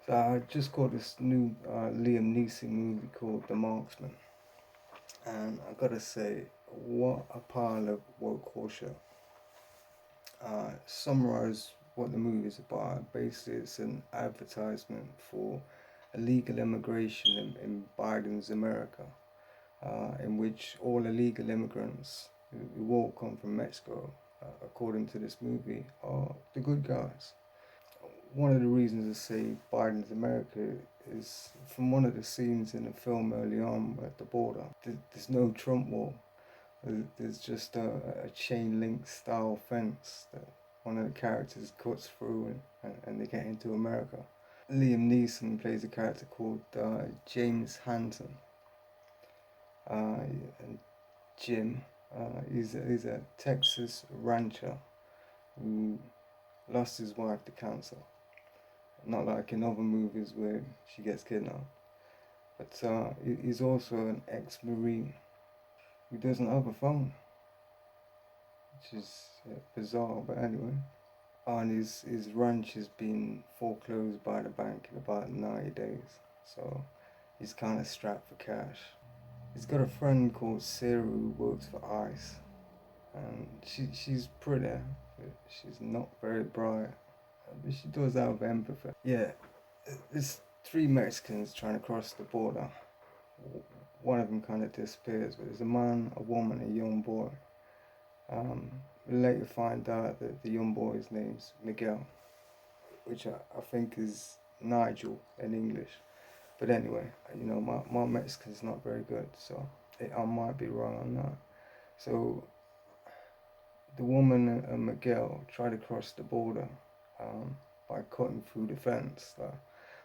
So I just caught this new Liam Neeson movie called The Marksman, and I gotta say, what a pile of woke horseshit. Summarize what the movie is about. Basically, it's an advertisement for illegal immigration in Biden's America, in which all illegal immigrants who all come from Mexico, according to this movie, are the good guys. One of the reasons I say Biden's America is from one of the scenes in the film early on at the border. There's no Trump wall. There's just a chain link style fence that one of the characters cuts through and they get into America. Liam Neeson plays a character called James Hanson. And Jim, he's a Texas rancher who lost his wife to cancer. Not like in other movies where she gets kidnapped. But he's also an ex-Marine who doesn't have a phone, which is bizarre, but anyway. And his ranch has been foreclosed by the bank in about 90 days, so he's kind of strapped for cash. He's got a friend called Sarah who works for ICE, and she's pretty, but she's not very bright, but she does have empathy. Yeah, there's three Mexicans trying to cross the border. One of them kind of disappears, but there's a man, a woman, a young boy. We later find out that the young boy's name's Miguel, which I think is Nigel in English. But anyway, my Mexican's not very good, so I might be wrong on that. So the woman and Miguel try to cross the border by cutting through the fence.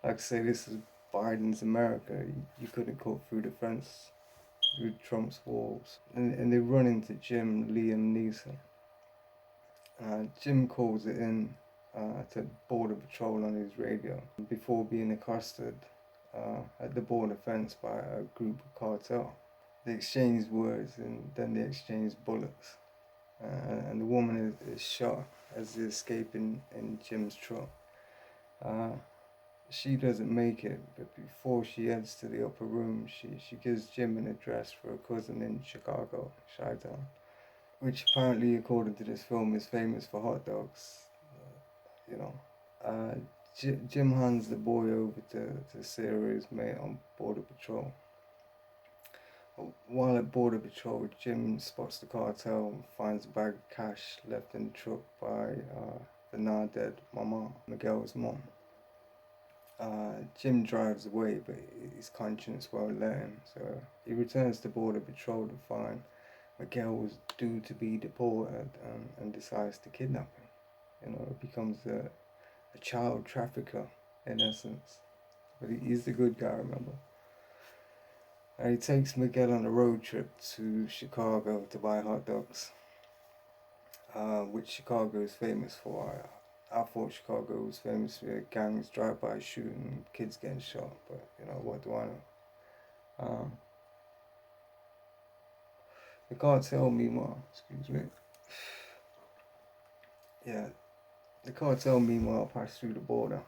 Like I say, this is Biden's America. You couldn't cut through the fence through Trump's walls. And they run into Jim Liam Neeson. Jim calls it in to Border Patrol on his radio before being accosted at the border fence by a group of cartel. They exchange words and then they exchange bullets. And the woman is shot as they escape in Jim's truck. She doesn't make it, but before she heads to the upper room, she gives Jim an address for a cousin in Chicago, Chi-Town, which apparently, according to this film, is famous for hot dogs. You know, uh, Jim hands the boy over to Sarah's mate on Border Patrol. While at Border Patrol, Jim spots the cartel and finds a bag of cash left in the truck by the now dead Mama, Miguel's mom. Jim drives away, but his conscience won't let him, so he returns to Border Patrol to find Miguel was due to be deported and decides to kidnap him. It becomes a child trafficker in essence. But he's the good guy, remember? And he takes Miguel on a road trip to Chicago to buy hot dogs, which Chicago is famous for. I thought Chicago was famous for gangs drive-by shooting, kids getting shot, but what do I know? Um, the cartel, meanwhile, excuse me, yeah, the cartel, meanwhile, passed through the border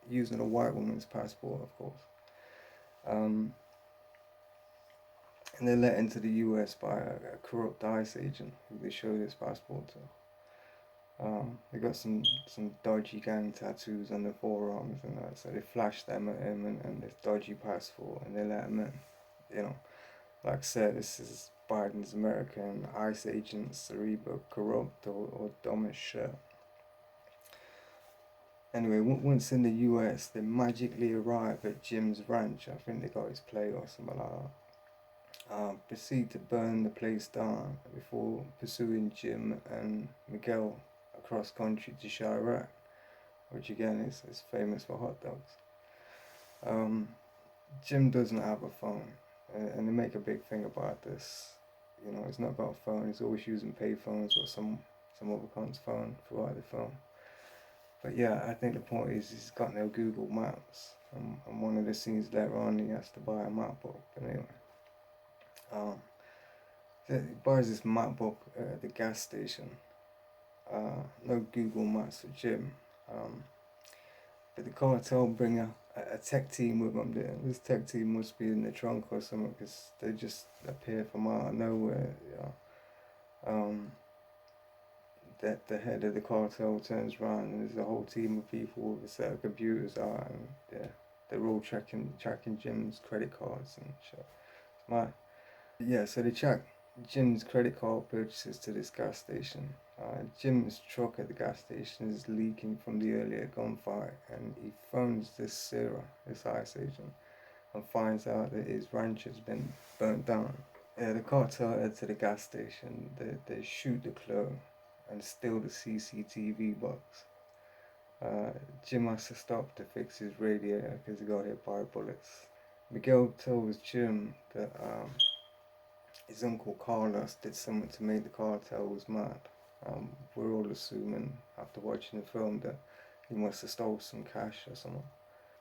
using a white woman's passport, of course. Um, and they're let into the US by a corrupt ICE agent who they show this passport to. They got some dodgy gang tattoos on their forearms and that, so they flash them at him and this dodgy passport and they let him in. Like I said, this is Biden's America and ICE agents are either corrupt or dumb as shit. Anyway, once in the US, they magically arrive at Jim's ranch. I think they got his plate or something like that. Proceed to burn the place down before pursuing Jim and Miguel across country to Chirac, which again is famous for hot dogs. Jim doesn't have a phone, and they make a big thing about this. He's not got a phone. He's always using payphones or some other cunt's phone throughout the film. But yeah, I think the point is he's got no Google Maps. And one of the scenes later on, he has to buy a map book. But anyway, he buys this map book at the gas station. No Google Maps for Jim. the cartel bring a tech team with them. This tech team must be in the trunk or something because they just appear from out of nowhere. That the head of the cartel turns around and there's a whole team of people with a set of computers out, and yeah, they're all tracking Jim's credit cards and shit. My Yeah, so they track Jim's credit card purchases to this gas station. Jim's truck at the gas station is leaking from the earlier gunfight, and he phones this Sarah, this ICE agent, and finds out that his ranch has been burnt down. Yeah, the cartel head to the gas station. They shoot the clerk and steal the CCTV box. Jim has to stop to fix his radiator because he got hit by bullets. Miguel tells Jim that his uncle Carlos did something to make the cartels mad. We're all assuming after watching the film that he must have stole some cash or something.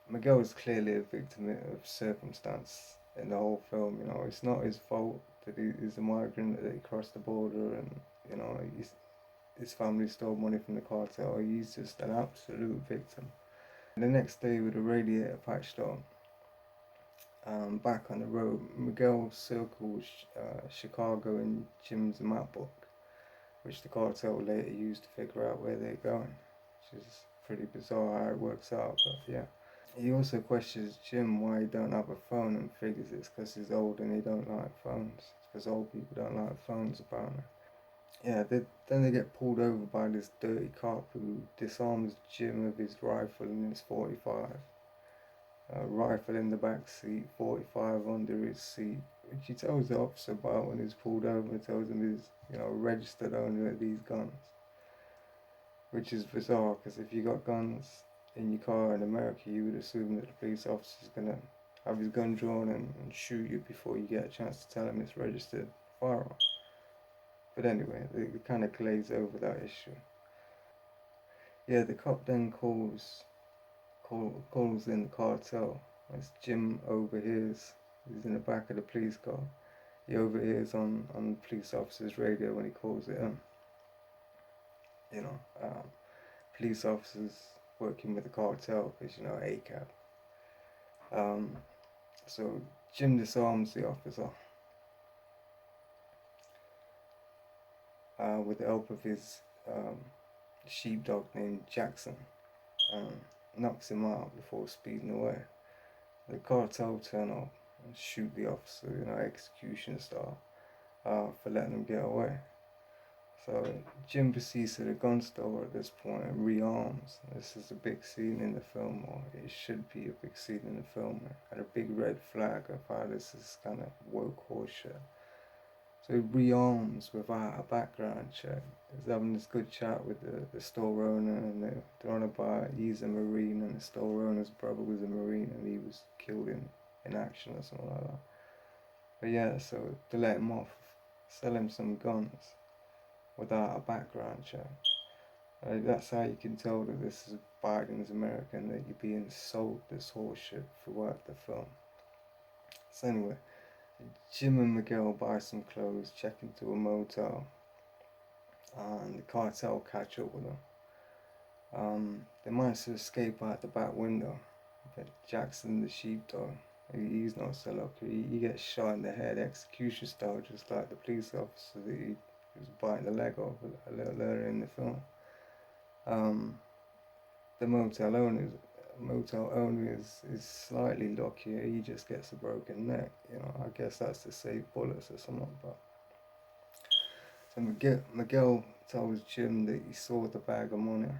Miguel is clearly a victim of circumstance in the whole film. You know, it's not his fault that he's a migrant, that he crossed the border, and you know his family stole money from the cartel. He's just an absolute victim. The next day, with the radiator patched on, back on the road, Miguel circles Chicago in Jim's map book, which the cartel later used to figure out where they're going, which is pretty bizarre how it works out, but yeah. He also questions Jim why he don't have a phone and figures it's because he's old and he don't like phones. It's because old people don't like phones, apparently. Yeah, then they get pulled over by this dirty cop who disarms Jim of his rifle and his 45. Rifle in the back seat, 45 under his seat, which he tells the officer about when he's pulled over and tells him he's, registered owner of these guns. Which is bizarre because if you got guns in your car in America, you would assume that the police officer's gonna have his gun drawn and shoot you before you get a chance to tell him it's registered firearm. But anyway, they kind of glaze over that issue. Yeah, the cop then calls in the cartel. As Jim overhears, he's in the back of the police car. He overhears on the police officer's radio when he calls it in. Police officers working with the cartel because, ACAB. So Jim disarms the officer with the help of his sheepdog named Jackson. Knocks him out before speeding away. The cartel turn up and shoot the officer, execution style, for letting him get away. So Jim proceeds to the gun store at this point and rearms. This is a big scene in the film, or it should be a big scene in the film, and a big red flag of how this is kind of woke horse shit. So he rearms without a background check. He's having this good chat with the store owner, and they're on about he's a Marine, and the store owner's brother was a Marine, and he was killed in action or something like that. But yeah, so they let him off, sell him some guns without a background check. That's how you can tell that this is Biden's America and that you're being sold this horseshit throughout the film. So anyway, Jim and Miguel buy some clothes, check into a motel, and the cartel catch up with them. They manage to escape out the back window, but Jackson, the sheepdog, he's not so lucky. He gets shot in the head, execution style, just like the police officer that he was biting the leg off a little earlier in the film. The motel owner is slightly luckier. He just gets a broken neck. I guess that's to save bullets or something. But so Miguel tells Jim that he saw the bag of money.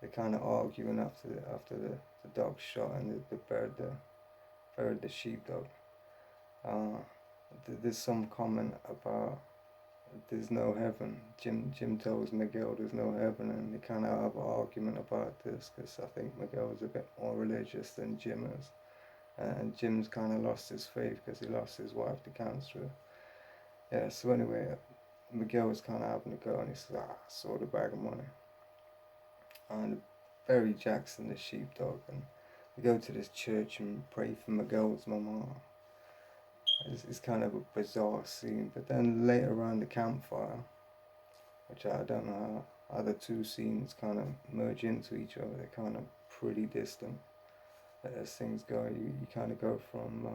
They're kind of arguing after the dog shot and they buried the sheepdog. There's some comment about there's no heaven. Jim tells Miguel there's no heaven, and they kind of have an argument about this because I think Miguel is a bit more religious than Jim is, and Jim's kind of lost his faith because he lost his wife to cancer. Yeah, so anyway, Miguel's kind of having a go, and he says, I saw the bag of money. And bury Jackson, the sheepdog, and they go to this church and pray for Miguel's mama. It's kind of a bizarre scene, but then later around the campfire, which I don't know how the two scenes kind of merge into each other. They're kind of pretty distant. As things go, you kind of go from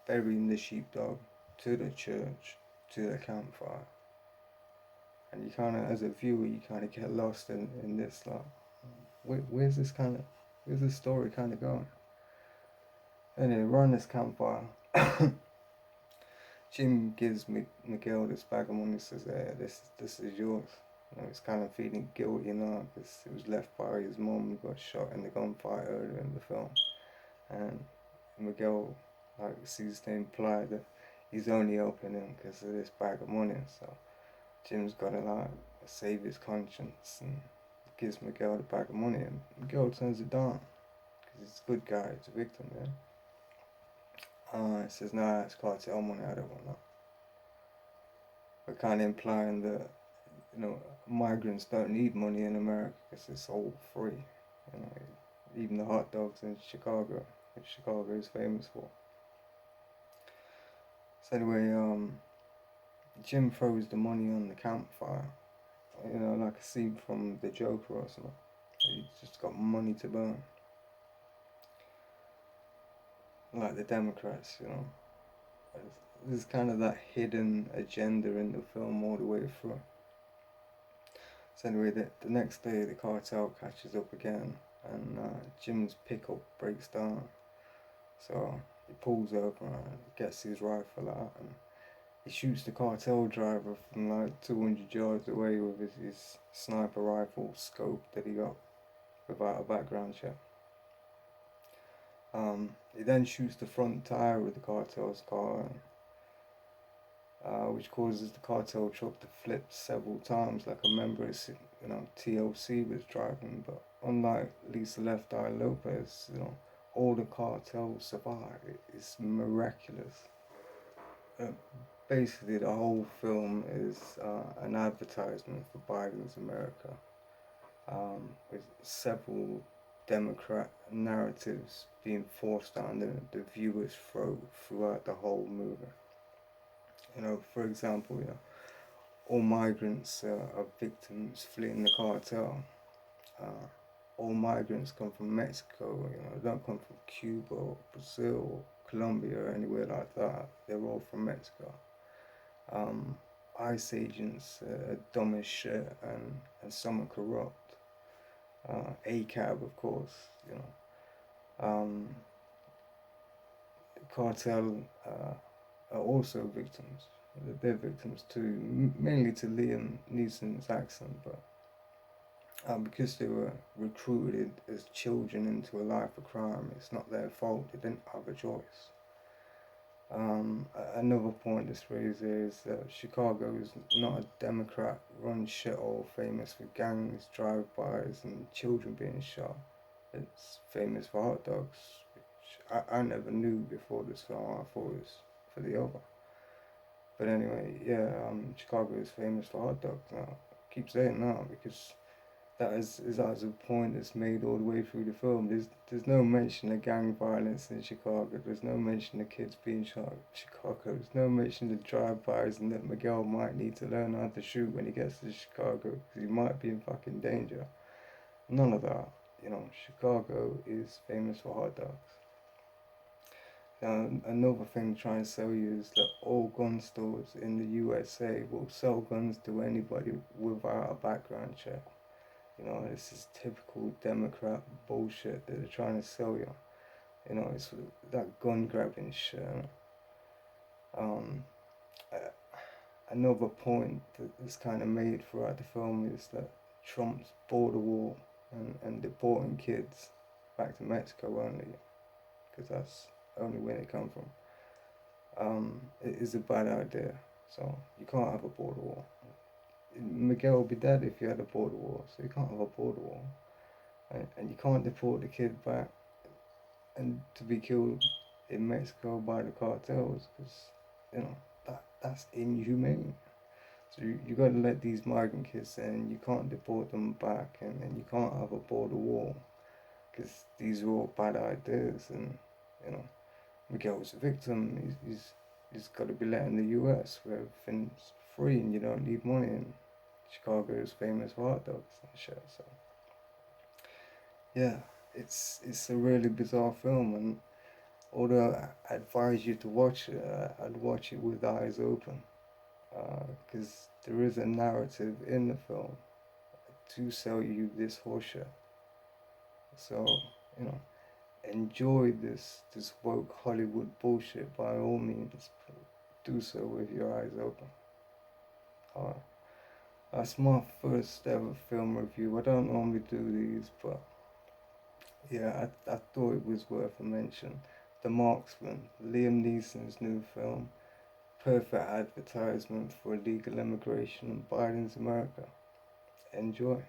burying the sheepdog to the church to the campfire, and you kind of, as a viewer, you kind of get lost in this, like, where's this story kind of going? And then around this campfire, Jim gives Miguel this bag of money. Says, this is yours." He's kind of feeling guilty now because it was left by his mom, who got shot in the gunfight earlier in the film, and Miguel seems to imply that he's only helping him because of this bag of money. So Jim's got to save his conscience and gives Miguel the bag of money, and Miguel turns it down because he's a good guy. He's a victim, yeah. He says, "Nah, it's cartel money. I don't want that." But kind of implying that migrants don't need money in America because it's all free. Even the hot dogs in Chicago, which Chicago is famous for. So anyway, Jim throws the money on the campfire, like a scene from The Joker or something. He's just got money to burn. Like the Democrats, There's kind of that hidden agenda in the film all the way through. So anyway, the next day the cartel catches up again, and Jim's pickup breaks down. So he pulls over and gets his rifle out, and he shoots the cartel driver from 200 yards away with his sniper rifle scope that he got without a background check. He then shoots the front tire of the cartel's car, which causes the cartel truck to flip several times like a member of TLC was driving. But unlike Lisa Left Eye Lopez, all the cartel survive. It's miraculous. Basically, the whole film is an advertisement for Biden's America, with several Democrat narratives being forced down the viewer's throat throughout the whole movie. For example, all migrants are victims fleeing the cartel. All migrants come from Mexico. They don't come from Cuba or Brazil or Colombia or anywhere like that. They're all from Mexico. ICE agents are dumb as shit, and some are corrupt. ACAB, of course. Cartel are also victims. They're victims too, mainly to Liam Neeson's accent, but because they were recruited as children into a life of crime, it's not their fault. They didn't have a choice. Another point this raises is that Chicago is not a Democrat-run shithole famous for gangs, drive-bys, and children being shot. It's famous for hot dogs, which I never knew before this film. I thought it was for the other. But anyway, Chicago is famous for hot dogs now. I keep saying that because that is a point that's made all the way through the film. There's no mention of gang violence in Chicago. There's no mention of kids being shot in Chicago. There's no mention of drive-bys and that Miguel might need to learn how to shoot when he gets to Chicago because he might be in fucking danger. None of that. Chicago is famous for hot dogs. Now, another thing trying to sell you is that all gun stores in the USA will sell guns to anybody without a background check. This is typical Democrat bullshit that they're trying to sell you. It's that gun grabbing shit. Another point that is kind of made throughout the film is that Trump's border wall and deporting kids back to Mexico only, because that's only where they come from, it is a bad idea. So you can't have a border wall. Miguel would be dead if you had a border wall, so you can't have a border wall. And you can't deport the kid back and to be killed in Mexico by the cartels, because that's inhumane. So you got to let these migrant kids in. You can't deport them back, and you can't have a border wall, because these are all bad ideas. And Miguel's a victim. He's got to be let in the US where everything's free and you don't need money. And Chicago is famous for hot dogs and shit. So yeah, it's a really bizarre film, and although I advise you to watch it, I'd watch it with eyes open, because there is a narrative in the film to sell you this horseshit. So you know, enjoy this woke Hollywood bullshit by all means. Do so with your eyes open. Uh, that's my first ever film review. I don't normally do these, but yeah, I thought it was worth a mention. The Marksman, Liam Neeson's new film, perfect advertisement for illegal immigration in Biden's America. Enjoy.